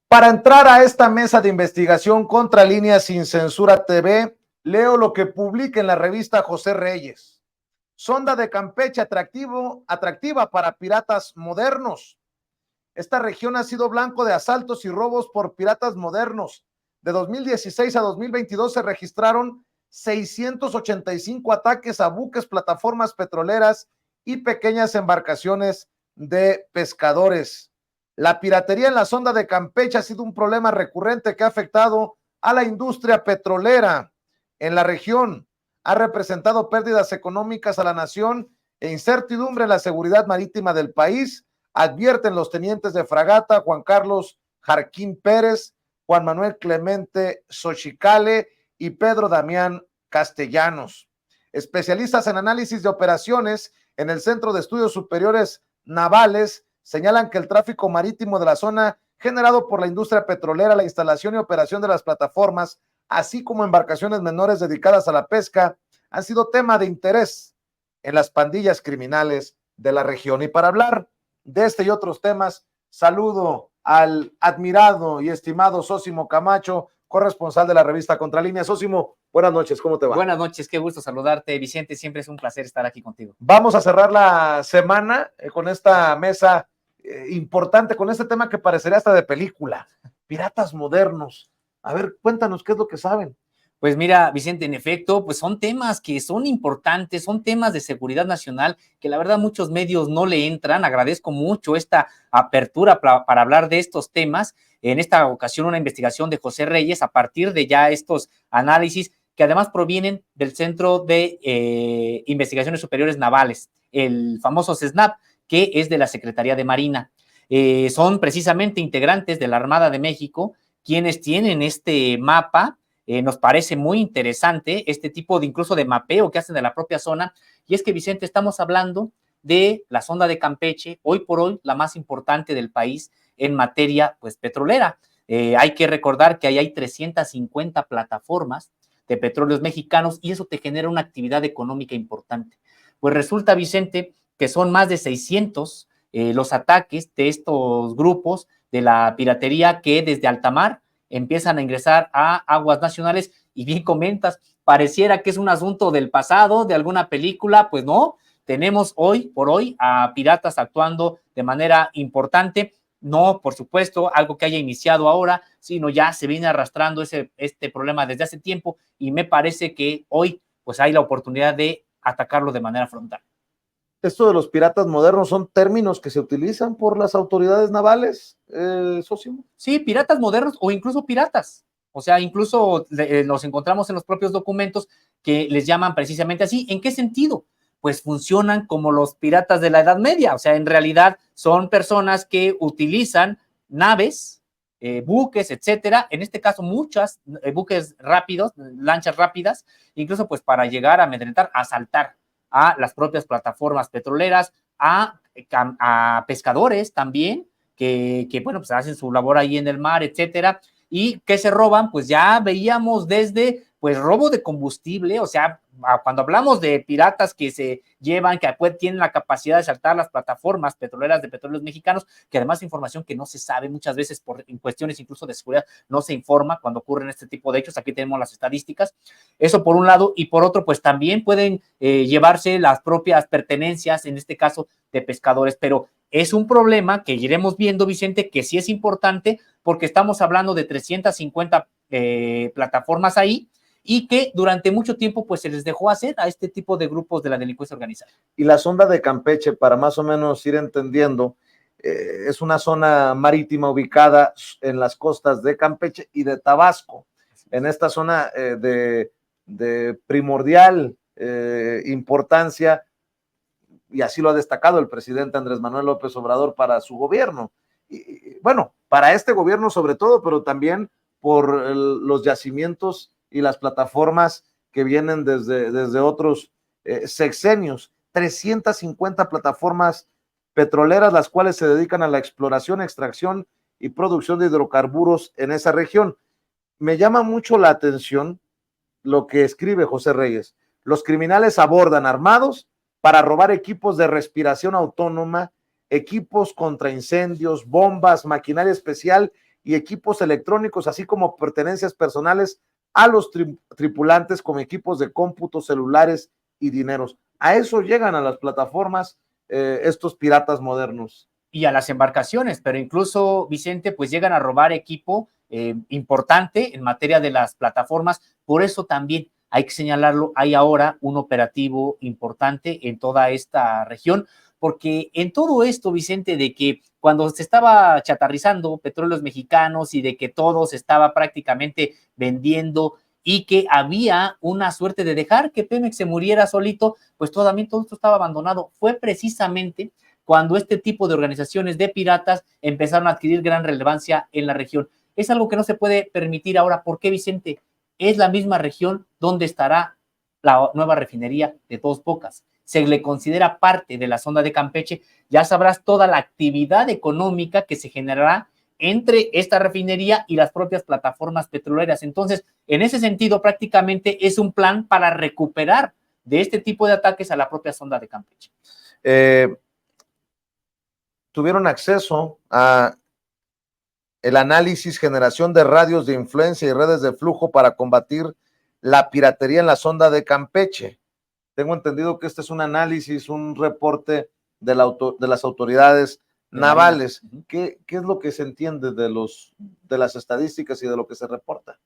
Para entrar a esta mesa de investigación contra Línea Sin Censura TV, leo lo que publica en la revista José Reyes. Sonda de Campeche atractiva para piratas modernos. Esta región ha sido blanco de asaltos y robos por piratas modernos. De 2016 a 2022 se registraron 685 ataques a buques, plataformas petroleras y pequeñas embarcaciones de pescadores. La piratería en la sonda de Campeche ha sido un problema recurrente que ha afectado a la industria petrolera en la región. Ha representado pérdidas económicas a la nación e incertidumbre en la seguridad marítima del país, advierten los tenientes de fragata Juan Carlos Jarquín Pérez, Juan Manuel Clemente Xochicale y Pedro Damián Castellanos. Especialistas en análisis de operaciones en el Centro de Estudios Superiores Navales señalan que el tráfico marítimo de la zona generado por la industria petrolera, la instalación y operación de las plataformas, así como embarcaciones menores dedicadas a la pesca, han sido tema de interés en las pandillas criminales de la región. Y para hablar de este y otros temas, saludo al admirado y estimado Sósimo Camacho, corresponsal de la revista Contralínea. Sósimo, buenas noches, ¿cómo te va? Buenas noches, qué gusto saludarte, Vicente, siempre es un placer estar aquí contigo. Vamos a cerrar la semana con esta mesa importante, con este tema que parecería hasta de película, piratas modernos. A ver, cuéntanos qué es lo que saben. Pues mira, Vicente, en efecto, pues son temas que son importantes, son temas de seguridad nacional que la verdad muchos medios no le entran. Agradezco mucho esta apertura para hablar de estos temas. En esta ocasión una investigación de José Reyes a partir de ya estos análisis que además provienen del Centro de Investigaciones Superiores Navales, el famoso CESNAP, que es de la Secretaría de Marina. Son precisamente integrantes de la Armada de México quienes tienen este mapa. Nos parece muy interesante este tipo de incluso de mapeo que hacen de la propia zona, y es que, Vicente, estamos hablando de la sonda de Campeche, hoy por hoy la más importante del país en materia pues petrolera. Hay que recordar que ahí hay 350 plataformas de petróleos mexicanos y eso te genera una actividad económica importante. Pues resulta, Vicente, que son más de 600 los ataques de estos grupos de la piratería que desde alta mar empiezan a ingresar a aguas nacionales, y bien comentas, pareciera que es un asunto del pasado, de alguna película. Pues no, tenemos hoy por hoy a piratas actuando de manera importante, no, por supuesto, algo que haya iniciado ahora, sino ya se viene arrastrando este problema desde hace tiempo, y me parece que hoy pues hay la oportunidad de atacarlo de manera frontal. Esto de los piratas modernos son términos que se utilizan por las autoridades navales, Sósimo. Sí, piratas modernos o incluso piratas. O sea, incluso nos encontramos en los propios documentos que les llaman precisamente así. ¿En qué sentido? Pues funcionan como los piratas de la Edad Media. O sea, en realidad son personas que utilizan naves, buques, etcétera. En este caso, muchas buques rápidos, lanchas rápidas, incluso pues para llegar a amedrentar, a asaltar a las propias plataformas petroleras, a pescadores también, que bueno, pues hacen su labor ahí en el mar, etcétera. ¿Y qué se roban? Pues ya veíamos desde, pues, robo de combustible. O sea, cuando hablamos de piratas que se llevan, que tienen la capacidad de saltar las plataformas petroleras de petróleos mexicanos, que además es información que no se sabe muchas veces en cuestiones incluso de seguridad, no se informa cuando ocurren este tipo de hechos. Aquí tenemos las estadísticas. Eso por un lado, y por otro, pues también pueden llevarse las propias pertenencias, en este caso de pescadores, pero es un problema que iremos viendo, Vicente, que sí es importante porque estamos hablando de 350 plataformas ahí, y que durante mucho tiempo pues se les dejó hacer a este tipo de grupos de la delincuencia organizada. Y la sonda de Campeche, para más o menos ir entendiendo, es una zona marítima ubicada en las costas de Campeche y de Tabasco, en esta zona de primordial importancia, y así lo ha destacado el presidente Andrés Manuel López Obrador para su gobierno. Y bueno, para este gobierno sobre todo, pero también por los yacimientos y las plataformas que vienen desde otros sexenios. 350 plataformas petroleras, las cuales se dedican a la exploración, extracción y producción de hidrocarburos en esa región. Me llama mucho la atención lo que escribe José Reyes. Los criminales abordan armados para robar equipos de respiración autónoma, equipos contra incendios, bombas, maquinaria especial y equipos electrónicos, así como pertenencias personales a los tripulantes, como equipos de cómputo, celulares y dineros. A eso llegan a las plataformas estos piratas modernos. Y a las embarcaciones, pero incluso, Vicente, pues llegan a robar equipo importante en materia de las plataformas. Por eso también hay que señalarlo, hay ahora un operativo importante en toda esta región, porque en todo esto, Vicente, de que cuando se estaba chatarrizando petróleos mexicanos y de que todo se estaba prácticamente vendiendo y que había una suerte de dejar que Pemex se muriera solito, pues también todo esto estaba abandonado. Fue precisamente cuando este tipo de organizaciones de piratas empezaron a adquirir gran relevancia en la región. Es algo que no se puede permitir ahora. ¿Por qué, Vicente? Es la misma región donde estará la nueva refinería de Dos Bocas. Se le considera parte de la zona de Campeche. Ya sabrás toda la actividad económica que se generará entre esta refinería y las propias plataformas petroleras. Entonces, en ese sentido, prácticamente es un plan para recuperar de este tipo de ataques a la propia zona de Campeche. Tuvieron acceso a el análisis, generación de radios de influencia y redes de flujo para combatir la piratería en la sonda de Campeche. Tengo entendido que este es un análisis, un reporte de las autoridades navales. ¿Qué es lo que se entiende de las estadísticas y de lo que se reporta?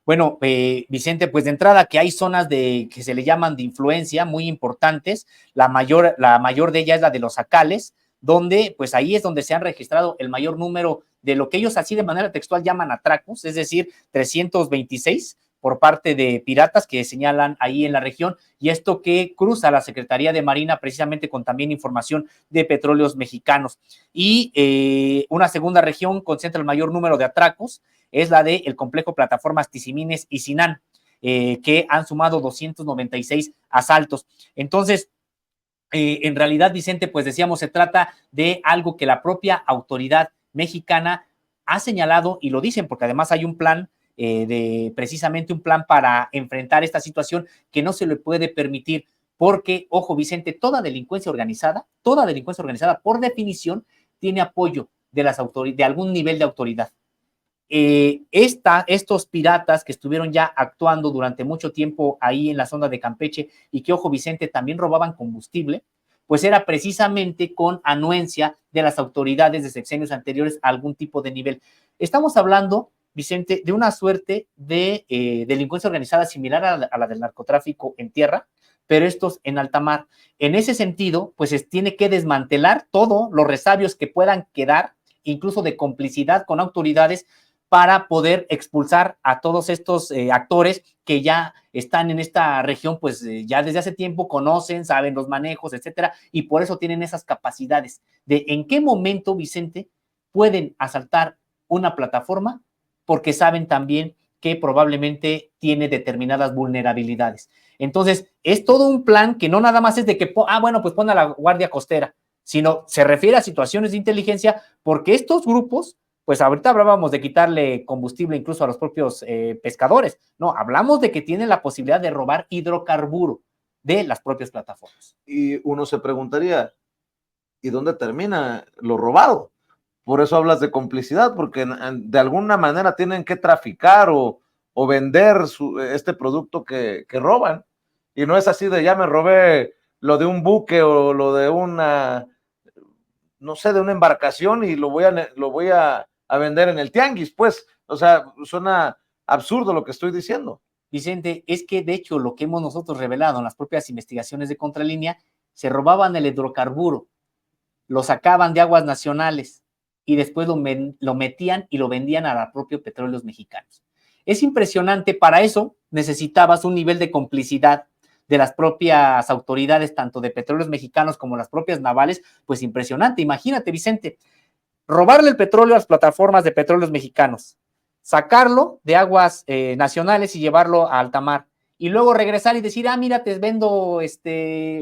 Bueno, Vicente, pues de entrada que hay zonas que se le llaman de influencia muy importantes. La mayor de ellas es la de los Acales, donde pues ahí es donde se han registrado el mayor número de lo que ellos así de manera textual llaman atracos, es decir, 326 por parte de piratas que señalan ahí en la región, y esto que cruza la Secretaría de Marina precisamente con también información de petróleos mexicanos. Y una segunda región concentra el mayor número de atracos, es la del complejo Plataformas Tizimines y Sinán, que han sumado 296 asaltos. Entonces, en realidad, Vicente, pues decíamos, se trata de algo que la propia autoridad mexicana ha señalado, y lo dicen porque además hay un plan, precisamente un plan para enfrentar esta situación que no se le puede permitir, porque, ojo, Vicente, toda delincuencia organizada, por definición, tiene apoyo de algún nivel de autoridad. Estos piratas que estuvieron ya actuando durante mucho tiempo ahí en la zona de Campeche y que, ojo, Vicente, también robaban combustible, pues era precisamente con anuencia de las autoridades de sexenios anteriores a algún tipo de nivel. Estamos hablando, Vicente, de una suerte de delincuencia organizada similar a la del narcotráfico en tierra, pero estos en alta mar. En ese sentido, pues tiene que desmantelar todos los resabios que puedan quedar, incluso de complicidad con autoridades, para poder expulsar a todos estos actores que ya están en esta región, pues ya desde hace tiempo conocen, saben los manejos, etcétera, y por eso tienen esas capacidades de en qué momento, Vicente, pueden asaltar una plataforma, porque saben también que probablemente tiene determinadas vulnerabilidades. Entonces, es todo un plan que no nada más es de que, bueno, pues pon a la Guardia Costera, sino se refiere a situaciones de inteligencia, porque estos grupos, pues ahorita hablábamos de quitarle combustible incluso a los propios pescadores. No, hablamos de que tienen la posibilidad de robar hidrocarburo de las propias plataformas. Y uno se preguntaría, ¿y dónde termina lo robado? Por eso hablas de complicidad, porque de alguna manera tienen que traficar o vender este producto que roban. Y no es así de ya me robé lo de un buque o lo de una, no sé, de una embarcación y lo voy a vender en el tianguis, pues. O sea, suena absurdo lo que estoy diciendo. Vicente, es que de hecho lo que hemos nosotros revelado en las propias investigaciones de Contralínea, se robaban el hidrocarburo, lo sacaban de aguas nacionales y después lo metían y lo vendían a los propios petróleos mexicanos. Es impresionante, para eso necesitabas un nivel de complicidad de las propias autoridades, tanto de petróleos mexicanos como las propias navales, pues impresionante. Imagínate, Vicente, robarle el petróleo a las plataformas de petróleos mexicanos, sacarlo de aguas nacionales y llevarlo a alta mar, y luego regresar y decir, mira, te vendo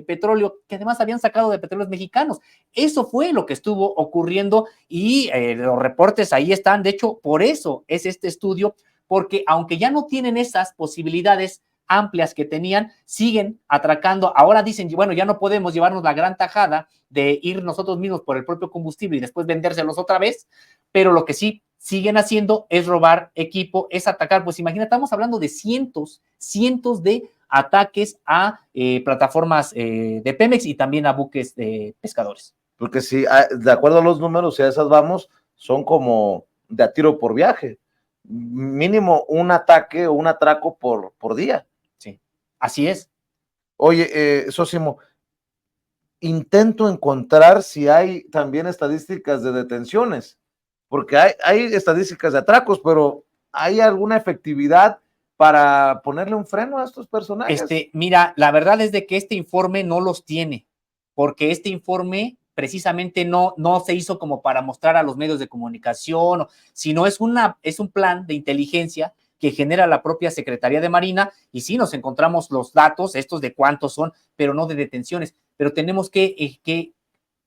petróleo que además habían sacado de petróleos mexicanos. Eso fue lo que estuvo ocurriendo y los reportes ahí están. De hecho, por eso es este estudio, porque aunque ya no tienen esas posibilidades amplias que tenían, siguen atracando. Ahora dicen, bueno, ya no podemos llevarnos la gran tajada de ir nosotros mismos por el propio combustible y después vendérselos otra vez, pero lo que sí siguen haciendo es robar equipo, es atacar. Pues imagina, estamos hablando de cientos de ataques a plataformas de Pemex y también a buques de pescadores. Porque si, de acuerdo a los números, si a esas vamos, son como de a tiro por viaje. Mínimo un ataque o un atraco por día. Sí, así es. Oye, Sosimo, intento encontrar si hay también estadísticas de detenciones, porque hay estadísticas de atracos, pero ¿hay alguna efectividad para ponerle un freno a estos personajes? Mira, la verdad es de que este informe no los tiene, porque este informe precisamente no se hizo como para mostrar a los medios de comunicación, sino es un plan de inteligencia que genera la propia Secretaría de Marina, y sí nos encontramos los datos, estos de cuántos son, pero no de detenciones. Pero tenemos que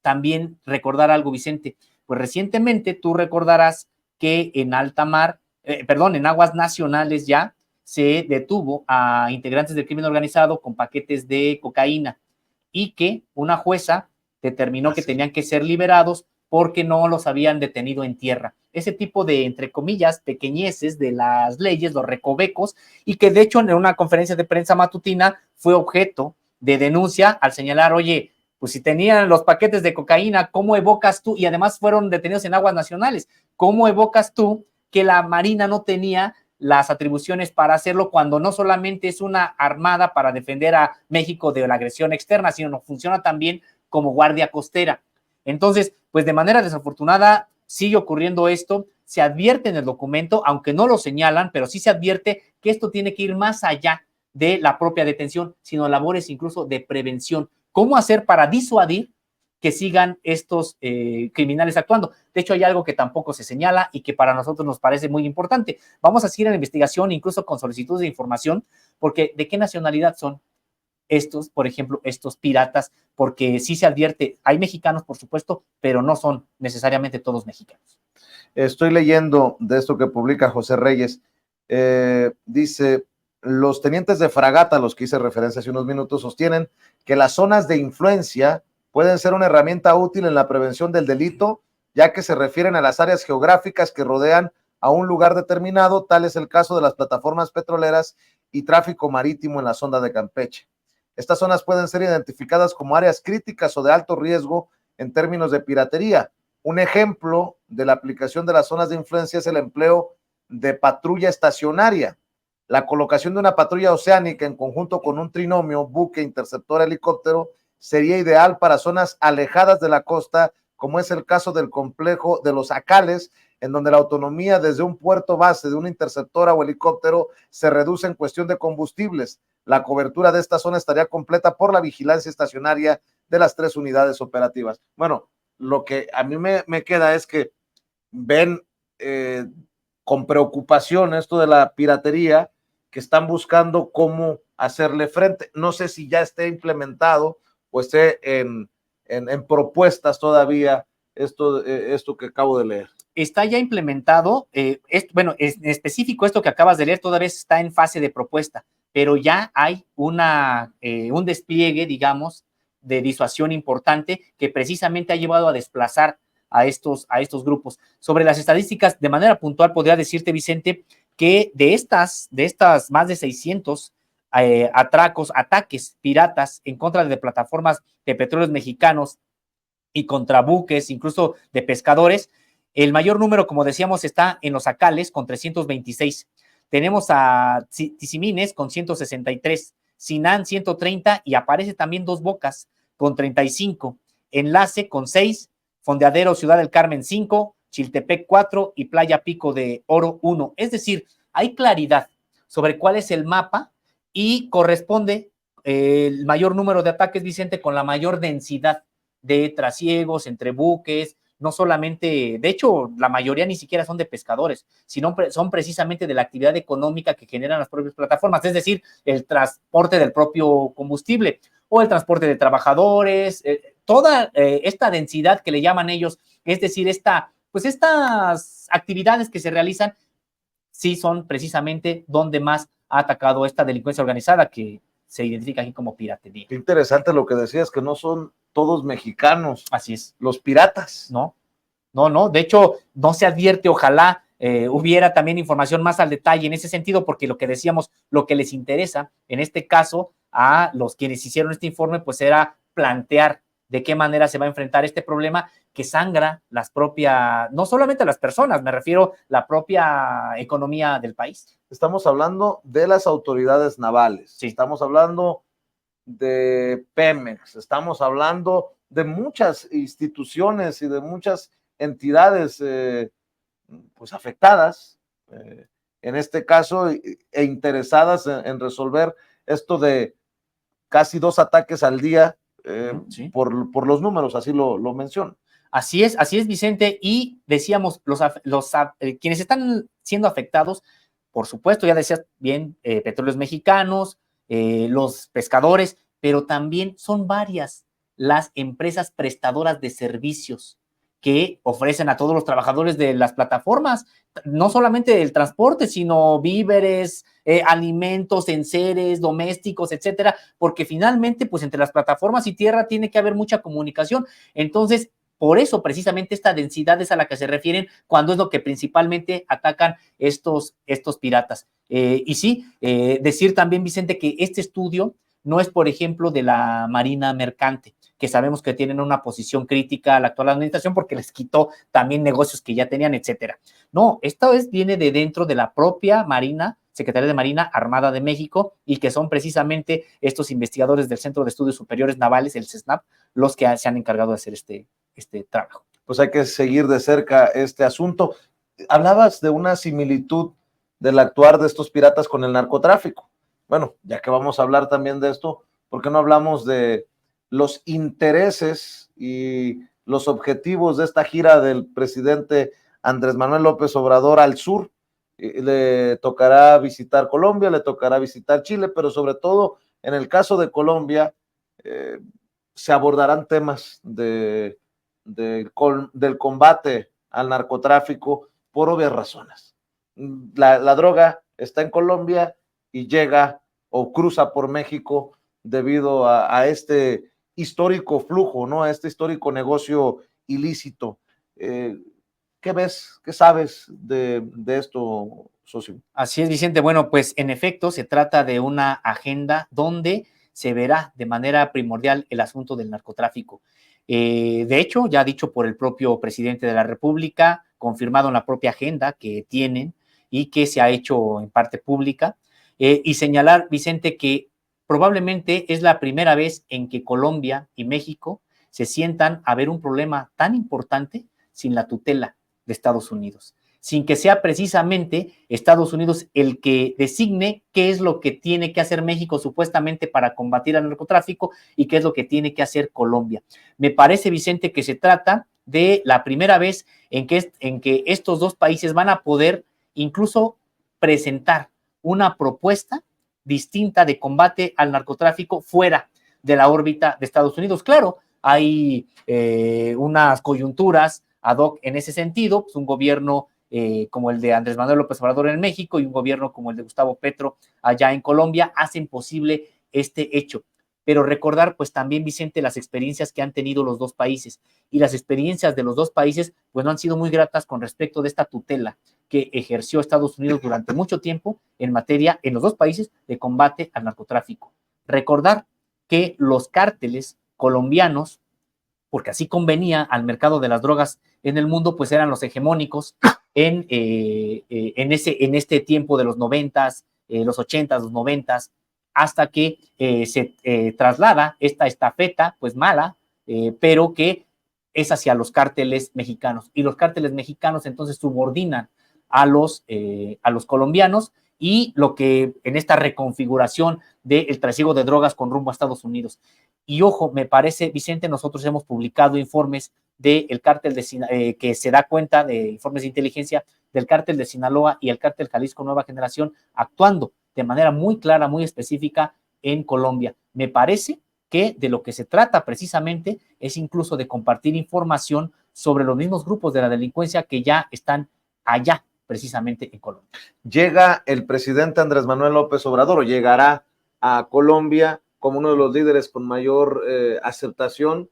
también recordar algo, Vicente. Pues recientemente tú recordarás que en alta mar, en aguas nacionales ya, se detuvo a integrantes del crimen organizado con paquetes de cocaína y que una jueza determinó que tenían que ser liberados porque no los habían detenido en tierra. Ese tipo de, entre comillas, pequeñeces de las leyes, los recovecos, y que de hecho en una conferencia de prensa matutina fue objeto de denuncia al señalar, oye, pues si tenían los paquetes de cocaína, ¿cómo evocas tú? Y además fueron detenidos en aguas nacionales. ¿Cómo evocas tú que la Marina no tenía las atribuciones para hacerlo cuando no solamente es una armada para defender a México de la agresión externa, sino funciona también como guardia costera? Entonces, pues de manera desafortunada sigue ocurriendo esto, se advierte en el documento, aunque no lo señalan, pero sí se advierte que esto tiene que ir más allá de la propia detención, sino labores incluso de prevención. ¿Cómo hacer para disuadir que sigan estos criminales actuando? De hecho, hay algo que tampoco se señala y que para nosotros nos parece muy importante. Vamos a seguir en la investigación, incluso con solicitudes de información, porque ¿de qué nacionalidad son estos, por ejemplo, estos piratas? Porque sí se advierte, hay mexicanos, por supuesto, pero no son necesariamente todos mexicanos. Estoy leyendo de esto que publica José Reyes. Dice, los tenientes de fragata, a los que hice referencia hace unos minutos, sostienen que las zonas de influencia pueden ser una herramienta útil en la prevención del delito, ya que se refieren a las áreas geográficas que rodean a un lugar determinado. Tal es el caso de las plataformas petroleras y tráfico marítimo en la sonda de Campeche. Estas zonas pueden ser identificadas como áreas críticas o de alto riesgo en términos de piratería. Un ejemplo de la aplicación de las zonas de influencia es el empleo de patrulla estacionaria. La colocación de una patrulla oceánica en conjunto con un trinomio, buque, interceptor, helicóptero, sería ideal para zonas alejadas de la costa, como es el caso del complejo de los Acales, en donde la autonomía desde un puerto base de una interceptora o helicóptero se reduce en cuestión de combustibles. La cobertura de esta zona estaría completa por la vigilancia estacionaria de las 3 unidades operativas. Bueno, lo que a mí me queda es que ven con preocupación esto de la piratería, que están buscando cómo hacerle frente. No sé si ya esté implementado o esté en propuestas todavía esto que acabo de leer. Está ya implementado, en específico esto que acabas de leer todavía está en fase de propuesta, pero ya hay un despliegue, digamos, de disuasión importante que precisamente ha llevado a desplazar a estos grupos. Sobre las estadísticas, de manera puntual, podría decirte, Vicente, que de estas más de 600 ataques piratas en contra de plataformas de petróleos mexicanos y contra buques, incluso de pescadores, el mayor número, como decíamos, está en los Acales con 326. Tenemos a Tizimines con 163, Sinán 130 y aparece también Dos Bocas con 35, Enlace con 6, Fondeadero Ciudad del Carmen 5, Chiltepec 4 y Playa Pico de Oro 1. Es decir, hay claridad sobre cuál es el mapa y corresponde el mayor número de ataques, Vicente, con la mayor densidad de trasiegos entre buques, no solamente, de hecho, la mayoría ni siquiera son de pescadores, sino son precisamente de la actividad económica que generan las propias plataformas, es decir, el transporte del propio combustible o el transporte de trabajadores, toda esta densidad que le llaman ellos, es decir, estas actividades que se realizan, sí son precisamente donde más ha atacado esta delincuencia organizada que se identifica aquí como piratería. Qué interesante lo que decías, que no son todos mexicanos. Así es. Los piratas. No. De hecho, no se advierte, ojalá hubiera también información más al detalle en ese sentido, porque lo que decíamos, lo que les interesa en este caso a los quienes hicieron este informe, pues era plantear de qué manera se va a enfrentar este problema que sangra las propias, no solamente las personas, me refiero la propia economía del país. Estamos hablando de las autoridades navales, sí. Estamos hablando de Pemex, estamos hablando de muchas instituciones y de muchas entidades pues afectadas, en este caso, e interesadas en resolver esto de casi 2 ataques al día, sí. por los números, así lo menciono. Así es, Vicente, y decíamos, quienes están siendo afectados, por supuesto, ya decías bien, petróleos mexicanos, los pescadores, pero también son varias las empresas prestadoras de servicios que ofrecen a todos los trabajadores de las plataformas, no solamente del transporte, sino víveres, alimentos, enseres, domésticos, etcétera, porque finalmente, pues entre las plataformas y tierra tiene que haber mucha comunicación. Entonces, por eso, precisamente, esta densidad es a la que se refieren cuando es lo que principalmente atacan estos piratas. Y sí, decir también, Vicente, que este estudio no es, por ejemplo, de la Marina Mercante, que sabemos que tienen una posición crítica a la actual administración porque les quitó también negocios que ya tenían, etcétera. No, esta vez viene de dentro de la propia Marina, Secretaría de Marina Armada de México, y que son precisamente estos investigadores del Centro de Estudios Superiores Navales, el CESNAP, los que se han encargado de hacer este trabajo. Pues hay que seguir de cerca este asunto. Hablabas de una similitud del actuar de estos piratas con el narcotráfico. Bueno, ya que vamos a hablar también de esto, ¿por qué no hablamos de los intereses y los objetivos de esta gira del presidente Andrés Manuel López Obrador al sur? Le tocará visitar Colombia, le tocará visitar Chile, pero sobre todo en el caso de Colombia, se abordarán temas del combate al narcotráfico por obvias razones. La droga está en Colombia y llega o cruza por México debido a este histórico flujo, ¿no? A este histórico negocio ilícito. ¿Qué ves? ¿Qué sabes de esto, socio? Así es, Vicente. Bueno, pues en efecto se trata de una agenda donde se verá de manera primordial el asunto del narcotráfico. De hecho, ya dicho por el propio presidente de la República, confirmado en la propia agenda que tienen y que se ha hecho en parte pública, y señalar, Vicente, que probablemente es la primera vez en que Colombia y México se sientan a ver un problema tan importante sin la tutela de Estados Unidos, sin que sea precisamente Estados Unidos el que designe qué es lo que tiene que hacer México supuestamente para combatir al narcotráfico y qué es lo que tiene que hacer Colombia. Me parece, Vicente, que se trata de la primera vez en que estos dos países van a poder incluso presentar una propuesta distinta de combate al narcotráfico fuera de la órbita de Estados Unidos. Claro, hay unas coyunturas ad hoc en ese sentido, pues un gobierno como el de Andrés Manuel López Obrador en México y un gobierno como el de Gustavo Petro allá en Colombia hacen posible este hecho. Pero recordar pues también, Vicente, las experiencias que han tenido los dos países, y las experiencias de los dos países pues no han sido muy gratas con respecto de esta tutela que ejerció Estados Unidos durante mucho tiempo en materia, en los dos países, de combate al narcotráfico. Recordar que los cárteles colombianos, porque así convenía al mercado de las drogas en el mundo, pues eran los hegemónicos en este tiempo de los 90s, los 80s, los 90s, hasta que se traslada esta estafeta, pues mala, pero que es hacia los cárteles mexicanos. Y los cárteles mexicanos entonces subordinan a los colombianos, y lo que en esta reconfiguración del trasiego de drogas con rumbo a Estados Unidos. Y ojo, me parece, Vicente, nosotros hemos publicado informes del cártel que se da cuenta de informes de inteligencia del cártel de Sinaloa y el cártel Jalisco Nueva Generación actuando de manera muy clara, muy específica en Colombia. Me parece que de lo que se trata precisamente es incluso de compartir información sobre los mismos grupos de la delincuencia que ya están allá precisamente en Colombia. Llega el presidente Andrés Manuel López Obrador, o llegará a Colombia como uno de los líderes con mayor aceptación,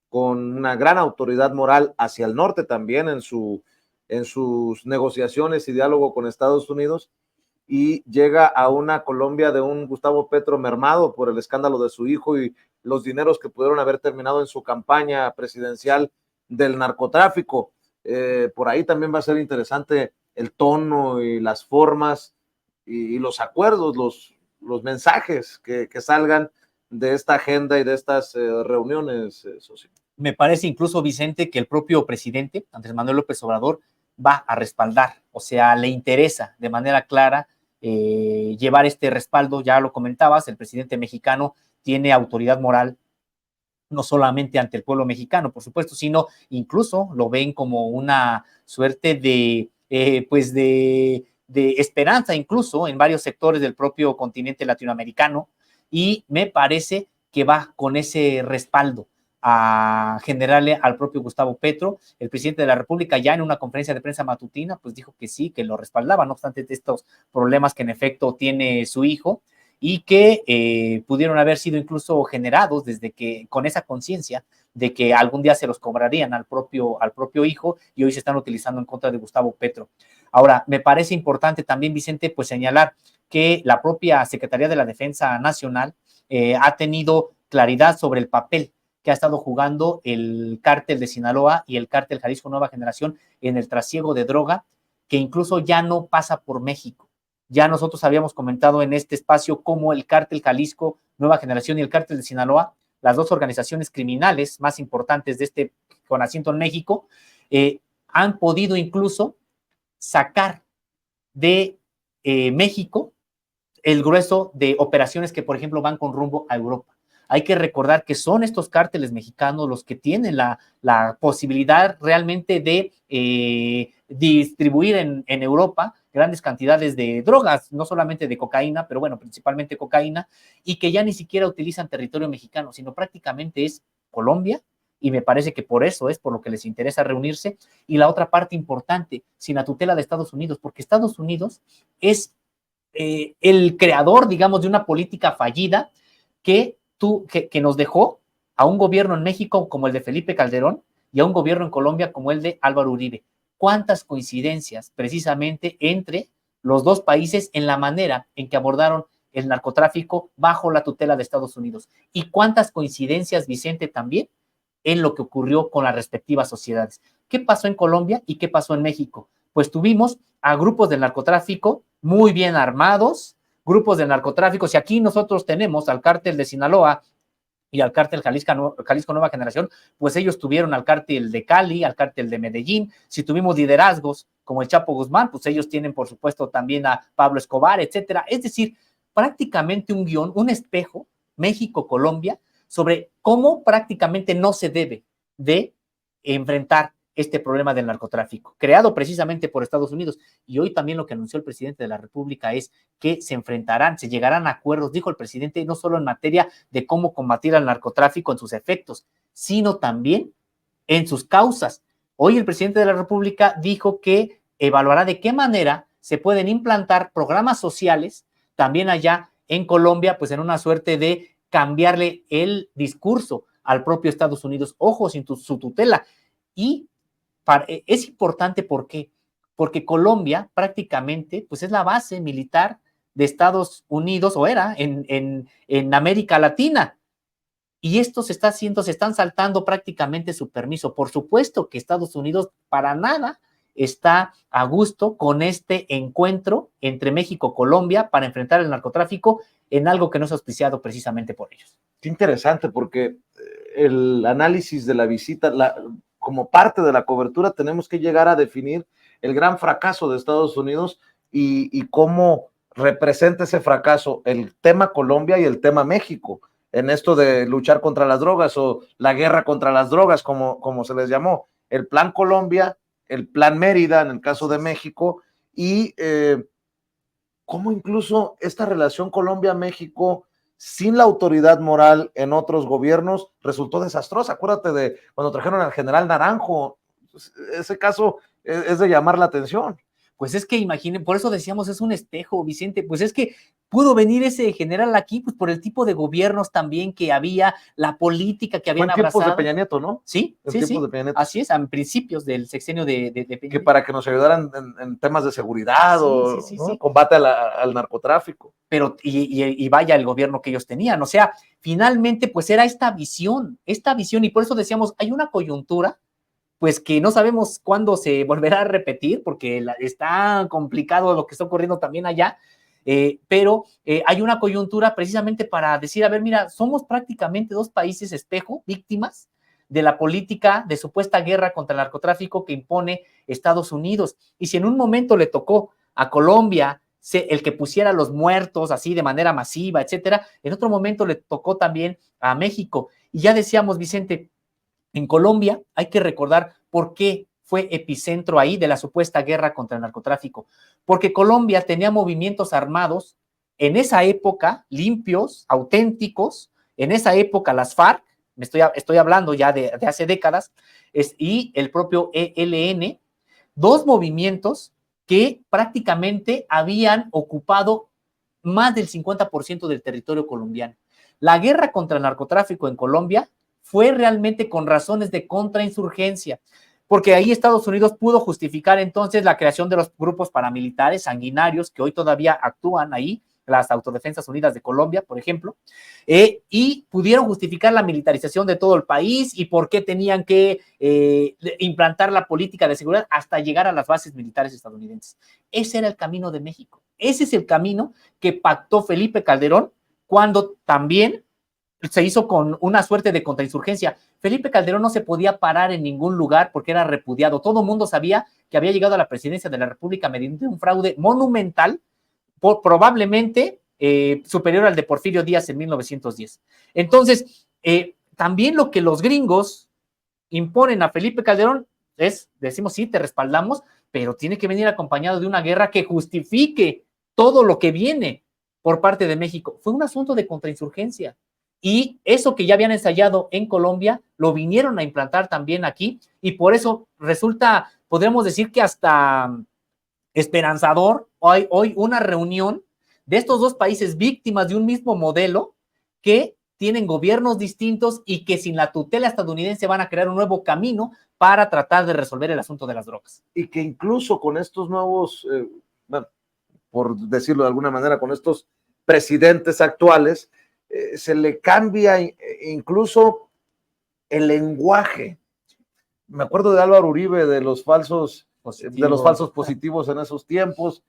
con una gran autoridad moral hacia el norte también en su en sus negociaciones y diálogo con Estados Unidos, y llega a una Colombia de un Gustavo Petro mermado por el escándalo de su hijo y los dineros que pudieron haber terminado en su campaña presidencial del narcotráfico. Por ahí también va a ser interesante el tono y las formas y los acuerdos, los mensajes que salgan de esta agenda y de estas reuniones, Socio. Me parece incluso, Vicente, que el propio presidente, Andrés Manuel López Obrador, va a respaldar, o sea, le interesa de manera clara llevar este respaldo. Ya lo comentabas, el presidente mexicano tiene autoridad moral, no solamente ante el pueblo mexicano, por supuesto, sino incluso lo ven como una suerte de, pues de esperanza, incluso en varios sectores del propio continente latinoamericano, y me parece que va con ese respaldo a generarle al propio Gustavo Petro. El presidente de la República ya en una conferencia de prensa matutina pues dijo que sí, que lo respaldaba, no obstante de estos problemas que en efecto tiene su hijo, y que pudieron haber sido incluso generados desde que, con esa conciencia de que algún día se los cobrarían al propio hijo, y hoy se están utilizando en contra de Gustavo Petro. Ahora, me parece importante también, Vicente, pues señalar que la propia Secretaría de la Defensa Nacional ha tenido claridad sobre el papel que ha estado jugando el cártel de Sinaloa y el cártel Jalisco Nueva Generación en el trasiego de droga, que incluso ya no pasa por México. Ya nosotros habíamos comentado en este espacio cómo el cártel Jalisco Nueva Generación y el cártel de Sinaloa, las dos organizaciones criminales más importantes de este, con asiento en México, han podido incluso sacar de México el grueso de operaciones que, por ejemplo, van con rumbo a Europa. Hay que recordar que son estos cárteles mexicanos los que tienen la posibilidad realmente de distribuir en Europa grandes cantidades de drogas, no solamente de cocaína, pero bueno, principalmente cocaína, y que ya ni siquiera utilizan territorio mexicano, sino prácticamente es Colombia, y me parece que por eso es por lo que les interesa reunirse. Y la otra parte importante, sin la tutela de Estados Unidos, porque Estados Unidos es el creador, digamos, de una política fallida que nos dejó a un gobierno en México como el de Felipe Calderón y a un gobierno en Colombia como el de Álvaro Uribe. ¿Cuántas coincidencias precisamente entre los dos países en la manera en que abordaron el narcotráfico bajo la tutela de Estados Unidos? ¿Y cuántas coincidencias, Vicente, también en lo que ocurrió con las respectivas sociedades? ¿Qué pasó en Colombia y qué pasó en México? Pues tuvimos a grupos del narcotráfico muy bien armados, grupos de narcotráfico. Si aquí nosotros tenemos al cártel de Sinaloa y al cártel Jalisco Nueva Generación, pues ellos tuvieron al cártel de Cali, al cártel de Medellín. Si tuvimos liderazgos como el Chapo Guzmán, pues ellos tienen, por supuesto, también a Pablo Escobar, etcétera. Es decir, prácticamente un guión, un espejo, México-Colombia, sobre cómo prácticamente no se debe de enfrentar este problema del narcotráfico, creado precisamente por Estados Unidos. Y hoy también lo que anunció el presidente de la República es que se enfrentarán, se llegarán a acuerdos, dijo el presidente, no solo en materia de cómo combatir al narcotráfico en sus efectos, sino también en sus causas. Hoy el presidente de la República dijo que evaluará de qué manera se pueden implantar programas sociales también allá en Colombia, pues en una suerte de cambiarle el discurso al propio Estados Unidos, ojo, sin su tutela. Y es importante, ¿por qué? Porque Colombia prácticamente pues es la base militar de Estados Unidos, o era, en América Latina. Y esto se está haciendo, se están saltando prácticamente su permiso. Por supuesto que Estados Unidos para nada está a gusto con este encuentro entre México y Colombia para enfrentar el narcotráfico en algo que no es auspiciado precisamente por ellos. Qué interesante, porque el análisis de la visita, como parte de la cobertura, tenemos que llegar a definir el gran fracaso de Estados Unidos y cómo representa ese fracaso el tema Colombia y el tema México en esto de luchar contra las drogas o la guerra contra las drogas, como se les llamó. El plan Colombia, el plan Mérida en el caso de México, y cómo incluso esta relación Colombia-México sin la autoridad moral en otros gobiernos resultó desastrosa. Acuérdate de cuando trajeron al general Naranjo, ese caso es de llamar la atención. Pues es que imaginen, por eso decíamos es un espejo, Vicente, pues es que pudo venir ese general aquí, pues por el tipo de gobiernos también que había, la política que habían abrazado. Fue en tiempos de Peña Nieto, ¿no? Sí, sí, de Peña Nieto, así es, a principios del sexenio de Peña que Nieto. para que nos ayudaran en temas de seguridad ¿no? Combate al narcotráfico. Pero, y vaya el gobierno que ellos tenían, o sea, finalmente pues era esta visión, y por eso decíamos, hay una coyuntura pues que no sabemos cuándo se volverá a repetir, porque está complicado lo que está ocurriendo también allá, pero hay una coyuntura precisamente para decir, a ver, mira, somos prácticamente dos países espejo, víctimas de la política de supuesta guerra contra el narcotráfico que impone Estados Unidos. Y si en un momento le tocó a Colombia el que pusiera los muertos así de manera masiva, etcétera, en otro momento le tocó también a México. Y ya decíamos, Vicente, en Colombia hay que recordar por qué fue epicentro ahí de la supuesta guerra contra el narcotráfico, porque Colombia tenía movimientos armados en esa época, limpios, auténticos, en esa época las FARC, estoy hablando ya de hace décadas, y el propio ELN, dos movimientos que prácticamente habían ocupado más del 50% del territorio colombiano. La guerra contra el narcotráfico en Colombia fue realmente con razones de contrainsurgencia, porque ahí Estados Unidos pudo justificar entonces la creación de los grupos paramilitares sanguinarios que hoy todavía actúan ahí, las Autodefensas Unidas de Colombia, por ejemplo, y pudieron justificar la militarización de todo el país y por qué tenían que implantar la política de seguridad hasta llegar a las bases militares estadounidenses. Ese era el camino de México. Ese es el camino que pactó Felipe Calderón cuando también se hizo con una suerte de contrainsurgencia. Felipe Calderón no se podía parar en ningún lugar porque era repudiado. Todo el mundo sabía que había llegado a la presidencia de la República mediante un fraude monumental, probablemente superior al de Porfirio Díaz en 1910. Entonces, también lo que los gringos imponen a Felipe Calderón es, decimos, sí, te respaldamos, pero tiene que venir acompañado de una guerra que justifique todo lo que viene por parte de México. Fue un asunto de contrainsurgencia. Y eso que ya habían ensayado en Colombia, lo vinieron a implantar también aquí, y por eso resulta, podríamos decir que hasta esperanzador hoy una reunión de estos dos países víctimas de un mismo modelo que tienen gobiernos distintos y que sin la tutela estadounidense van a crear un nuevo camino para tratar de resolver el asunto de las drogas. Y que incluso con estos nuevos, bueno, por decirlo de alguna manera, con estos presidentes actuales, se le cambia incluso el lenguaje. Me acuerdo de Álvaro Uribe, de los falsos positivos en esos tiempos,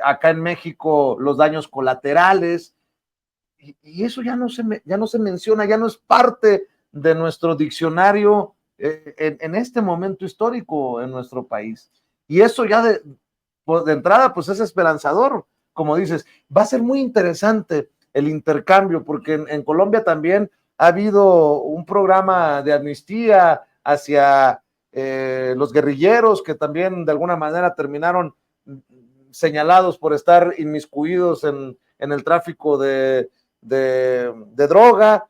acá en México los daños colaterales, y eso ya no se menciona, ya no es parte de nuestro diccionario en este momento histórico en nuestro país. Y eso ya de entrada pues es esperanzador, como dices. Va a ser muy interesante el intercambio, porque en Colombia también ha habido un programa de amnistía hacia los guerrilleros que también de alguna manera terminaron señalados por estar inmiscuidos en el tráfico de droga.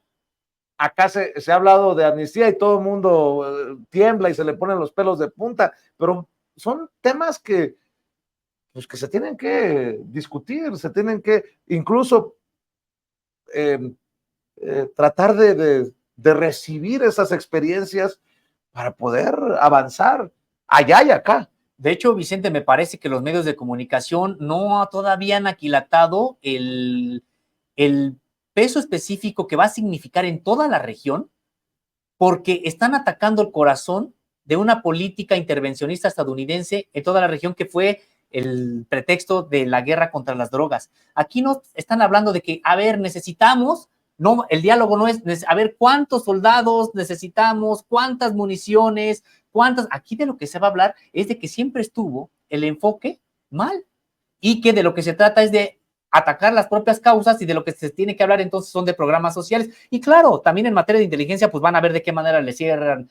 Acá se ha hablado de amnistía y todo el mundo tiembla y se le ponen los pelos de punta, pero son temas que se tienen que discutir, se tienen que incluso tratar de recibir esas experiencias para poder avanzar allá y acá. De hecho, Vicente, me parece que los medios de comunicación no todavía han aquilatado el peso específico que va a significar en toda la región, porque están atacando el corazón de una política intervencionista estadounidense en toda la región que fue el pretexto de la guerra contra las drogas. Aquí no están hablando de que, a ver, necesitamos, no, el diálogo no es, a ver, cuántos soldados necesitamos, cuántas municiones, aquí de lo que se va a hablar es de que siempre estuvo el enfoque mal y que de lo que se trata es de atacar las propias causas, y de lo que se tiene que hablar entonces son de programas sociales. Y claro, también en materia de inteligencia pues van a ver de qué manera le cierran